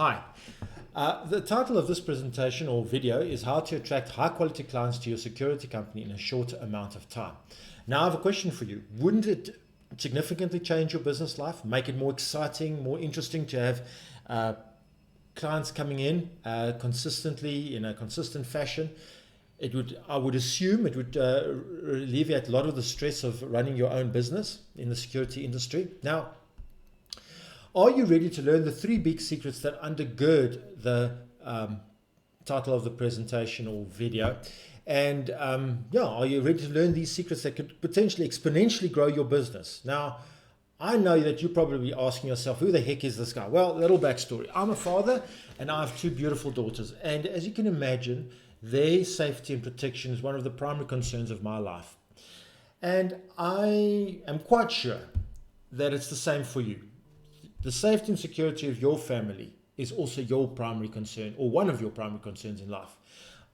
Hi. The title of this presentation or video is how to attract high quality clients to your security company in a short amount of time. Now I have a question for you. Wouldn't it significantly change your business life, make it more exciting, more interesting to have clients coming in consistently in a consistent fashion? I would assume it would alleviate a lot of the stress of running your own business in the security industry. Now, are you ready to learn the 3 big secrets that undergird the title of the presentation or video? And are you ready to learn these secrets that could potentially exponentially grow your business? Now, I know that you're probably asking yourself, who the heck is this guy? Well, little backstory. I'm a father and I have 2 beautiful daughters. And as you can imagine, their safety and protection is one of the primary concerns of my life. And I am quite sure that it's the same for you. The safety and security of your family is also your primary concern, or one of your primary concerns in life.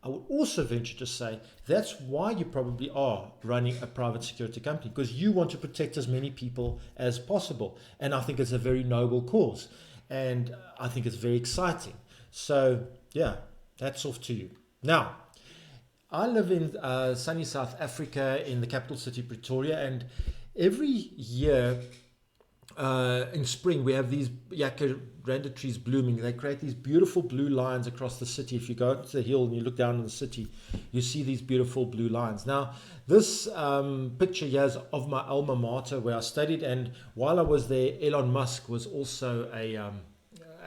I would also venture to say that's why you probably are running a private security company, because you want to protect as many people as possible. And I think it's a very noble cause. And I think it's very exciting. So, yeah, that's off to you. Now, I live in sunny South Africa in the capital city, Pretoria, and every year in spring we have these jacaranda trees blooming. They create these beautiful blue lines across the city. If you go to the hill and you look down on the city, you see these beautiful blue lines. Now, this picture here is of my alma mater where I studied, and while I was there, Elon Musk was also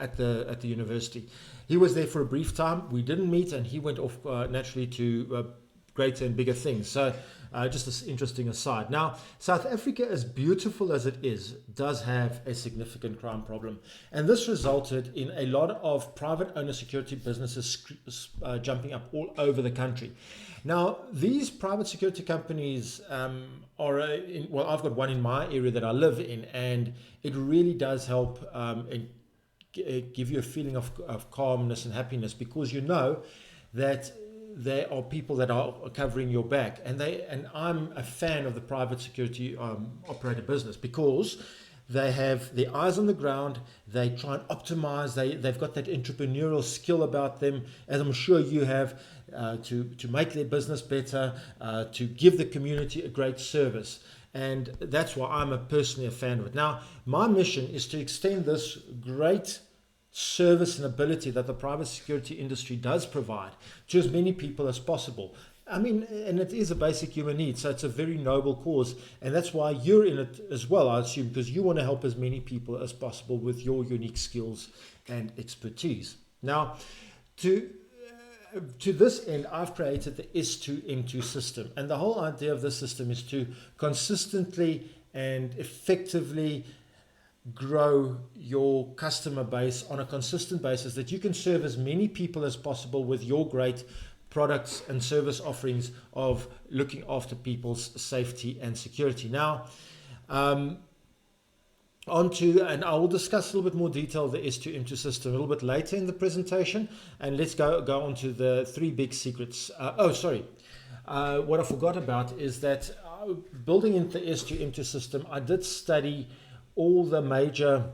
at the university. He was there for a brief time. We didn't meet, and he went off naturally to greater and bigger things. So just this interesting aside. Now, South Africa, as beautiful as it is, does have a significant crime problem. And this resulted in a lot of private owner security businesses jumping up all over the country. Now, these private security companies I've got one in my area that I live in, and it really does help give you a feeling of calmness and happiness, because you know that there are people that are covering your back, and I'm a fan of the private security operator business, because they have their eyes on the ground. They try and optimize. They've got that entrepreneurial skill about them, as I'm sure you have, to make their business better, to give the community a great service. And that's why I'm personally a fan of it. Now, my mission is to extend this great service and ability that the private security industry does provide to as many people as possible. I mean, and it is a basic human need, so it's a very noble cause, and that's why you're in it as well, I assume, because you want to help as many people as possible with your unique skills and expertise. Now, to this end, I've created the S2M2 system, and the whole idea of this system is to consistently and effectively grow your customer base on a consistent basis, that you can serve as many people as possible with your great products and service offerings of looking after people's safety and security. Now, and I will discuss a little bit more detail of the S2M2 system a little bit later in the presentation, and let's go on to the 3 big secrets. What I forgot about is that building into the S2M2 system, I did study all the major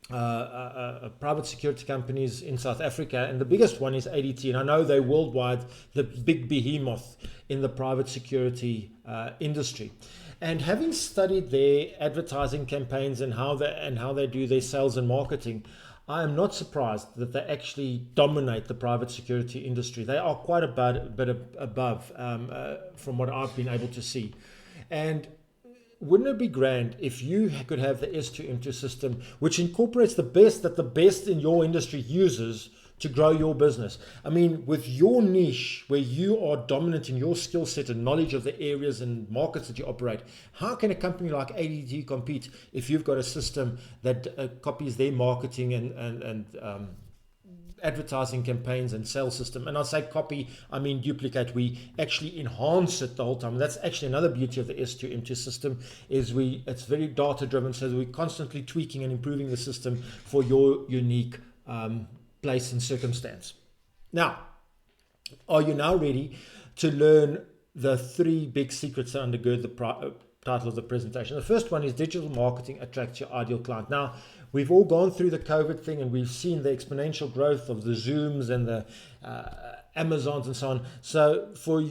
private security companies in South Africa, and the biggest one is ADT, and I know they're worldwide, the big behemoth in the private security industry. And having studied their advertising campaigns and how they do their sales and marketing, I am not surprised that they actually dominate the private security industry. They are quite a bit above from what I've been able to see. And wouldn't it be grand if you could have the S2M2 system, which incorporates the best that the best in your industry uses to grow your business? I mean, with your niche, where you are dominant in your skill set and knowledge of the areas and markets that you operate, how can a company like ADT compete if you've got a system that copies their marketing and advertising campaigns and sales system? And I say copy, I mean duplicate. We actually enhance it the whole time. And that's actually another beauty of the S2M2 system, is it's very data driven, so we're constantly tweaking and improving the system for your unique place and circumstance. Now, are you now ready to learn the 3 big secrets that undergird the title of the presentation? The first one is digital marketing attracts your ideal client. Now, we've all gone through the COVID thing, and we've seen the exponential growth of the Zooms and the Amazons and so on. So for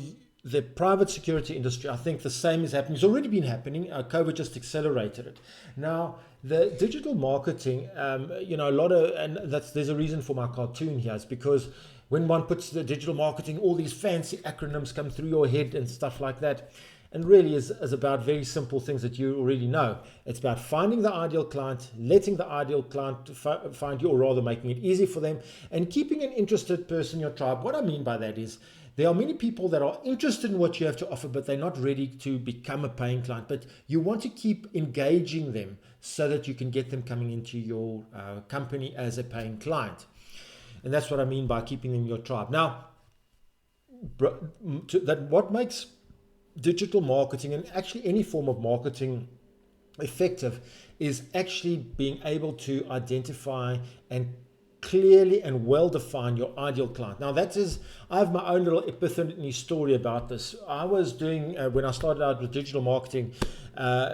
the private security industry, I think the same is happening. It's already been happening. COVID just accelerated it. Now, the digital marketing, there's a reason for my cartoon here. It's because when one puts the digital marketing, all these fancy acronyms come through your head and stuff like that. And really is about very simple things that you already know. It's about finding the ideal client, letting the ideal client find you, or rather making it easy for them, and keeping an interested person in your tribe. What I mean by that is there are many people that are interested in what you have to offer, but they're not ready to become a paying client. But you want to keep engaging them so that you can get them coming into your company as a paying client. And that's what I mean by keeping them in your tribe. Now, what makes digital marketing, and actually any form of marketing, effective is actually being able to identify and clearly and well define your ideal client. Now I have my own little epiphany story about this. I was doing, when I started out with digital marketing,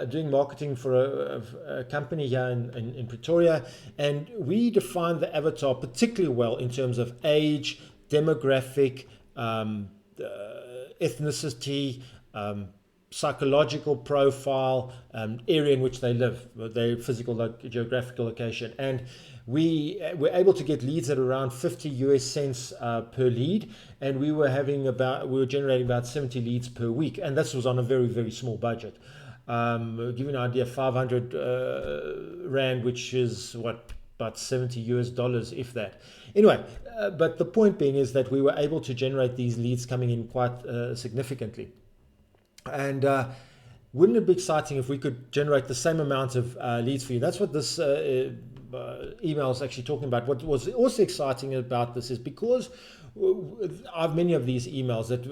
doing marketing for a company here in Pretoria, and we defined the avatar particularly well in terms of age, demographic, ethnicity, psychological profile, area in which they live, their physical geographical location. And we were able to get leads at around 50 US cents per lead, and we were generating about 70 leads per week, and this was on a very, very small budget. Give you an idea, 500 Rand, which is about $70 US, if that. Anyway, but the point being is that we were able to generate these leads coming in quite significantly. And wouldn't it be exciting if we could generate the same amount of leads for you? That's what this email is actually talking about. What was also exciting about this is because I have many of these emails that,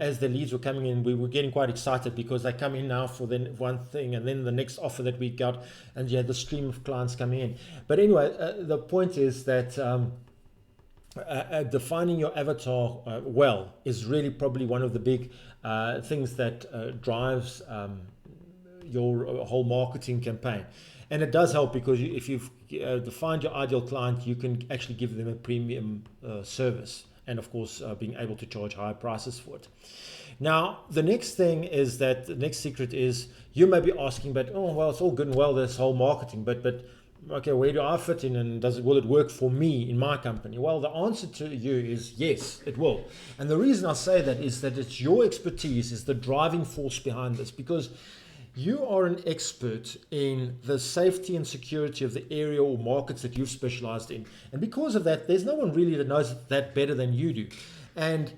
as the leads were coming in, we were getting quite excited because they come in now for then one thing and then the next offer that we got, and you had the stream of clients coming in. But anyway, the point is that defining your avatar well is really probably one of the big things that drives your whole marketing campaign. And it does help because if you've defined your ideal client, you can actually give them a premium service, and of course being able to charge higher prices for it. Now, the next thing is that the next secret is, you may be asking, but it's all good and well, this whole marketing, but okay, where do I fit in, and will it work for me in my company? Well, the answer to you is yes, it will. And the reason I say that is that it's your expertise is the driving force behind this, because you are an expert in the safety and security of the area or markets that you've specialized in. And because of that, there's no one really that knows that better than you do. And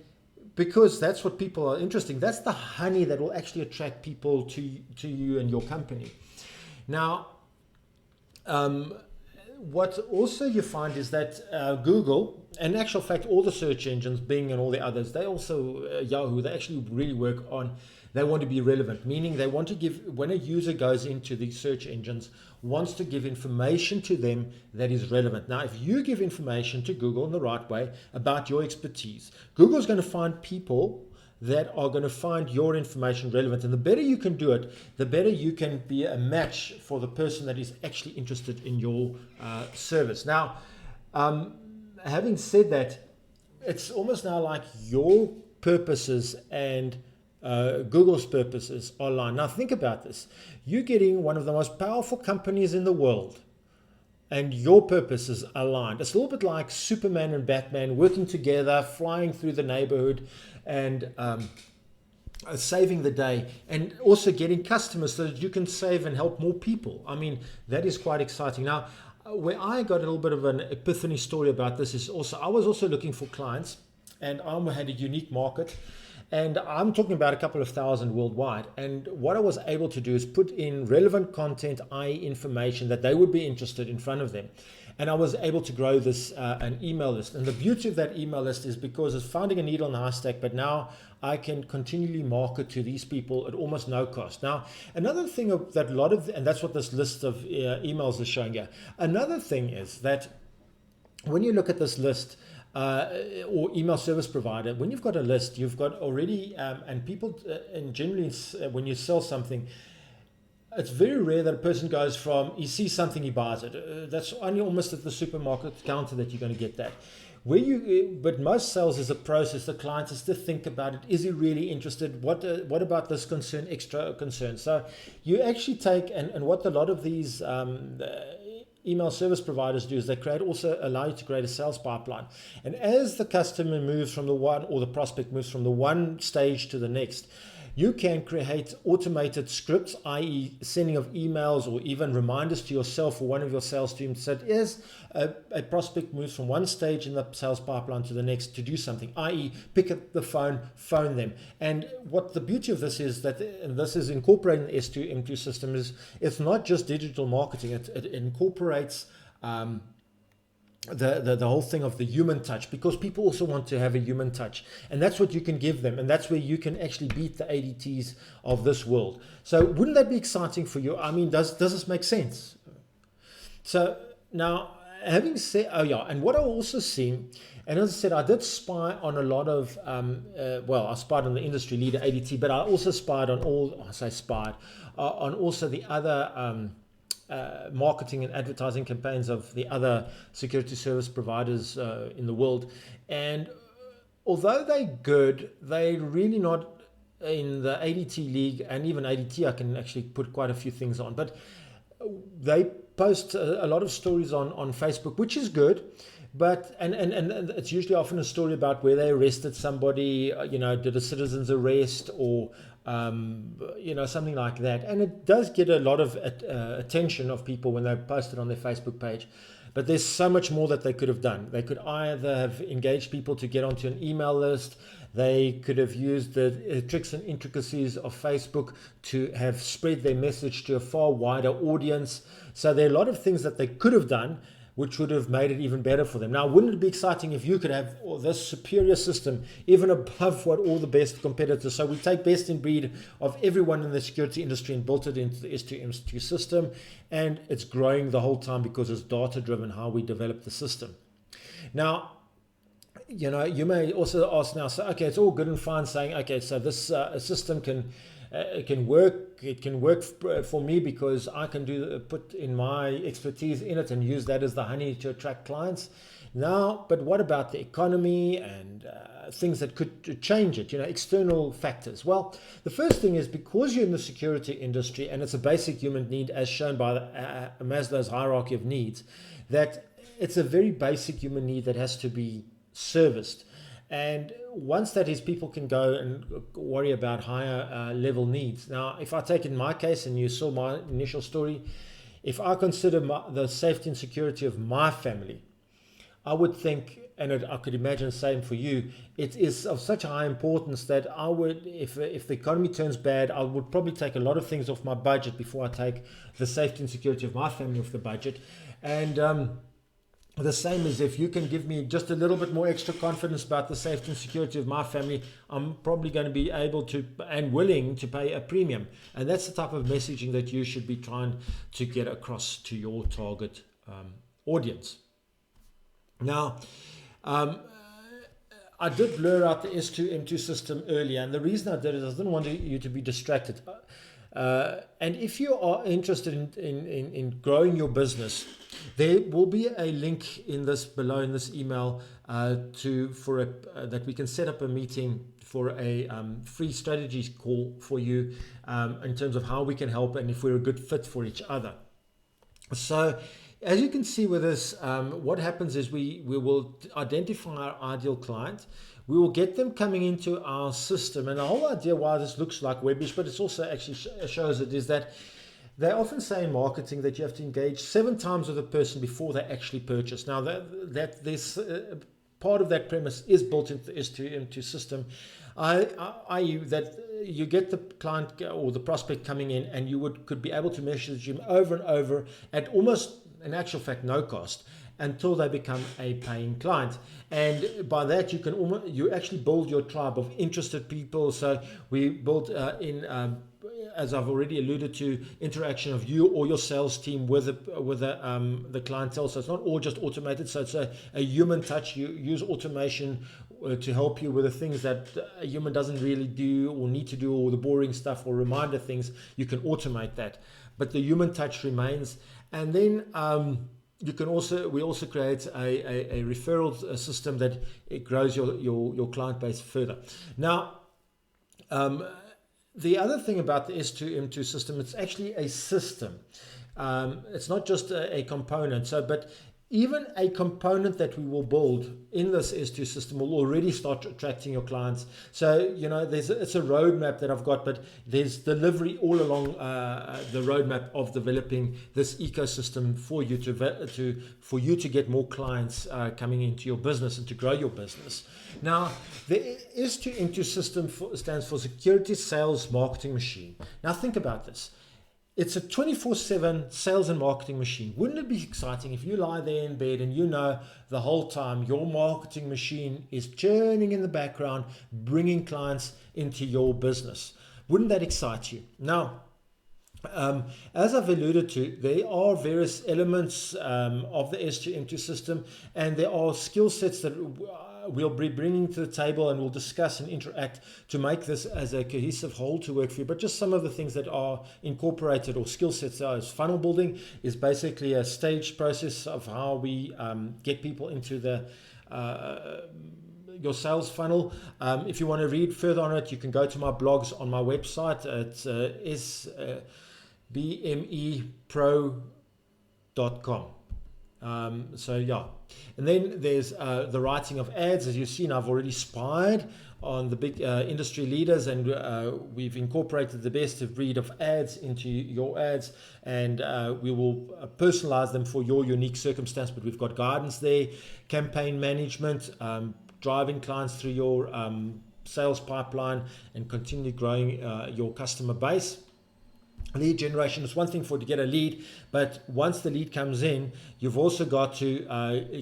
because that's what people are interested in, that's the honey that will actually attract people to you and your company. Now, what also you find is that Google, and in actual fact all the search engines, Bing and all the others, they also, Yahoo, they actually really work on, they want to be relevant, meaning they want to give, when a user goes into these search engines, wants to give information to them that is relevant. Now, if you give information to Google in the right way about your expertise, Google's going to find people that are going to find your information relevant. And the better you can do it, the better you can be a match for the person that is actually interested in your service. Now, having said that, it's almost now like your purposes and Google's purposes are aligned. Now, think about this. You're getting one of the most powerful companies in the world, and your purpose is aligned. It's a little bit like Superman and Batman working together, flying through the neighborhood and saving the day, and also getting customers so that you can save and help more people. I mean, that is quite exciting. Now, where I got a little bit of an epiphany story about this is also, I was also looking for clients, and I had a unique market. And I'm talking about a couple of thousand worldwide. And what I was able to do is put in relevant content, i.e. information that they would be interested in front of them. And I was able to grow this an email list. And the beauty of that email list is because it's finding a needle in a haystack, but now I can continually market to these people at almost no cost. Now, another thing that and that's what this list of emails is showing here. Another thing is that when you look at this list, or email service provider, when you've got a list, you've got already, and people, and generally when you sell something, it's very rare that a person goes from, he sees something, he buys it. That's only almost at the supermarket counter that you're going to get that. But most sales is a process. The client has to think about it. Is he really interested? What about this concern, extra concern? So you actually take, and what a lot of these email service providers do is they allow you to create a sales pipeline. And as the customer moves from the one, or the prospect moves from the one stage to the next, you can create automated scripts, i.e. sending of emails or even reminders to yourself or one of your sales team that as a prospect moves from one stage in the sales pipeline to the next to do something, i.e. pick up the phone them. And what the beauty of this is that, and this is incorporating the S2M2 system, is it's not just digital marketing, it incorporates the whole thing of the human touch, because people also want to have a human touch, and that's what you can give them, and that's where you can actually beat the ADTs of this world. So wouldn't that be exciting for you? I mean, does this make sense? So now, having said, and what I also see, and as I said, I did spy on a lot of I spied on the industry leader ADT, but I also spied on on also the other marketing and advertising campaigns of the other security service providers in the world. And although they're good, they're really not in the ADT league. And even ADT, I can actually put quite a few things on, but they post a lot of stories on Facebook, which is good. But and it's usually often a story about where they arrested somebody, did a citizen's arrest, or something like that. And it does get a lot of attention of people when they post it on their Facebook page. But there's so much more that they could have done. They could either have engaged people to get onto an email list. They could have used the tricks and intricacies of Facebook to have spread their message to a far wider audience. So there are a lot of things that they could have done, which would have made it even better for them. Now, wouldn't it be exciting if you could have this superior system, even above what all the best competitors? So we take best in breed of everyone in the security industry and built it into the S2M2 system, and it's growing the whole time because it's data-driven how we develop the system. Now, you may also ask now, so okay, it's all good and fine saying, okay, so this system can work for me because I can put in my expertise in it and use that as the honey to attract clients. Now, but what about the economy and things that could change it, external factors? Well, the first thing is, because you're in the security industry and it's a basic human need as shown by Maslow's hierarchy of needs, that it's a very basic human need that has to be serviced. And once that is, people can go and worry about higher level needs. Now, if I take in my case, and you saw my initial story, if I consider the safety and security of my family, I would think, and I could imagine the same for you, it is of such high importance that I would, if the economy turns bad, I would probably take a lot of things off my budget before I take the safety and security of my family off the budget. And the same as if you can give me just a little bit more extra confidence about the safety and security of my family, I'm probably going to be able to and willing to pay a premium. And that's the type of messaging that you should be trying to get across to your target audience. Now, I did blur out the S2M2 system earlier, and the reason I did is I didn't want you to be distracted. And if you are interested in growing your business, there will be a link below in this email that we can set up a meeting for a free strategies call for you in terms of how we can help and if we're a good fit for each other. So as you can see with this, what happens is we will identify our ideal client. We will get them coming into our system. And the whole idea why this looks like Webbish, but it's also actually shows it, is that they often say in marketing that you have to engage 7 times with a person before they actually purchase. Now, that this part of that premise is built into the S2M2 system, i.e. that you get the client or the prospect coming in, and you could be able to message them over and over at almost, in actual fact, no cost, until they become a paying client. And by that you actually build your tribe of interested people. So we built as I've already alluded to, interaction of you or your sales team with the clientele. So it's not all just automated. So it's a human touch. You use automation to help you with the things that a human doesn't really do or need to do, or the boring stuff or reminder things. You can automate that. but the human touch remains. And then we also create a referral system that it grows your client base further. Now, the other thing about the S2M2 system, it's actually a system. It's not just a component. But even a component that we will build in this S2 system will already start attracting your clients. So, it's a roadmap that I've got, but there's delivery all along the roadmap of developing this ecosystem for you to get more clients coming into your business and to grow your business. Now, the S2M2 system stands for Security Sales Marketing Machine. Now, think about this. It's a 24/7 sales and marketing machine. Wouldn't it be exciting if you lie there in bed and the whole time your marketing machine is churning in the background, bringing clients into your business? Wouldn't that excite you? Now, as I've alluded to, there are various elements of the S2M2 system, and there are skill sets that we'll be bringing to the table, and we'll discuss and interact to make this as a cohesive whole to work for you. But just some of the things that are incorporated, or skill sets, is funnel building is basically a staged process of how we get people into your sales funnel. If you want to read further on it, you can go to my blogs on my website at SBME-Pro.com. And then there's the writing of ads. As you've seen, I've already spied on the big industry leaders, and we've incorporated the best of breed of ads into your ads, and we will personalize them for your unique circumstance, but we've got guidance there. Campaign management, driving clients through your sales pipeline and continue growing your customer base. Lead generation is one thing to get a lead, but once the lead comes in, you've also got to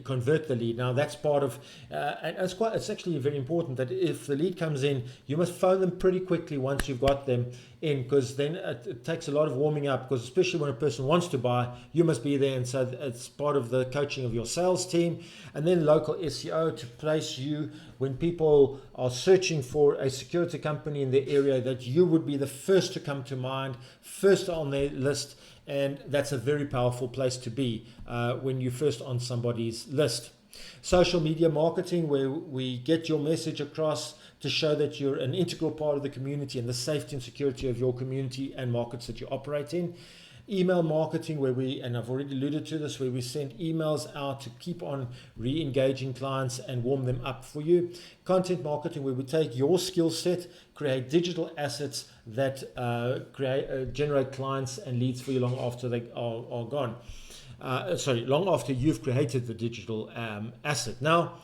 convert the lead. Now, that's part of, and it's actually very important that if the lead comes in, you must phone them pretty quickly once you've got them in, because then it takes a lot of warming up, because especially when a person wants to buy, you must be there. And so it's part of the coaching of your sales team. And then local SEO to place you when people are searching for a security company in the area, that you would be the first to come to mind, first on their list. And that's a very powerful place to be when you're first on somebody's list. Social media marketing, where we get your message across to show that you're an integral part of the community and the safety and security of your community and markets that you operate in. Email marketing, where and I've already alluded to this, where we send emails out to keep on re-engaging clients and warm them up for you. Content marketing, where we take your skill set, create digital assets that generate clients and leads for you long after they are gone. Long after you've created the digital asset. Now,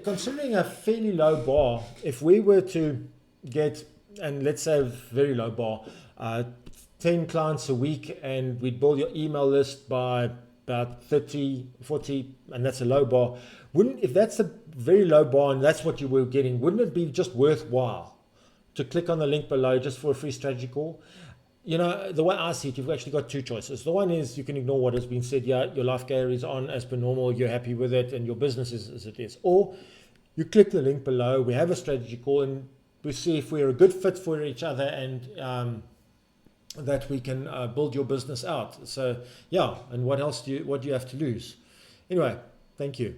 considering a fairly low bar, if we were to get, and let's say a very low bar, 10 clients a week, and we'd build your email list by about 30, 40, and that's a low bar. If that's a very low bar and that's what you were getting, wouldn't it be just worthwhile to click on the link below just for a free strategy call? The way I see it, you've actually got two choices. The one is you can ignore what has been said. Yeah, your life gear is on as per normal, you're happy with it, and your business is as it is. Or you click the link below, we have a strategy call, and we see if we're a good fit for each other, and that we can build your business out. So, and what do you have to lose? Anyway, thank you.